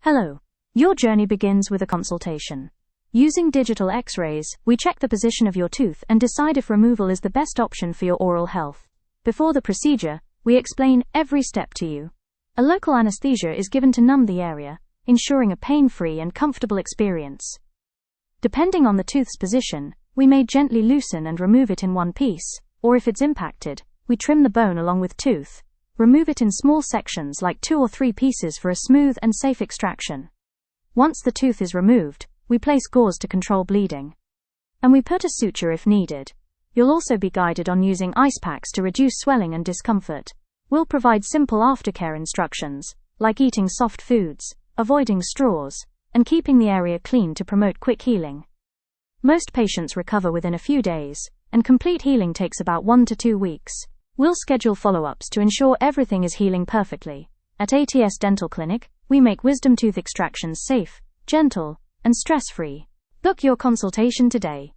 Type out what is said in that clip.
Hello. Your journey begins with a consultation. Using digital X-rays, we check the position of your tooth and decide if removal is the best option for your oral health. Before the procedure, we explain every step to you. A local anesthesia is given to numb the area, ensuring a pain-free and comfortable experience. Depending on the tooth's position, we may gently loosen and remove it in one piece, or if it's impacted, we trim the bone along with tooth. Remove it in small sections like 2 or 3 pieces for a smooth and safe extraction. Once the tooth is removed, we place gauze to control bleeding. And we put a suture if needed. You'll also be guided on using ice packs to reduce swelling and discomfort. We'll provide simple aftercare instructions, like eating soft foods, avoiding straws, and keeping the area clean to promote quick healing. Most patients recover within a few days, and complete healing takes about 1 to 2 weeks. We'll schedule follow-ups to ensure everything is healing perfectly. At ATS Dental Clinic, we make wisdom tooth extractions safe, gentle, and stress-free. Book your consultation today.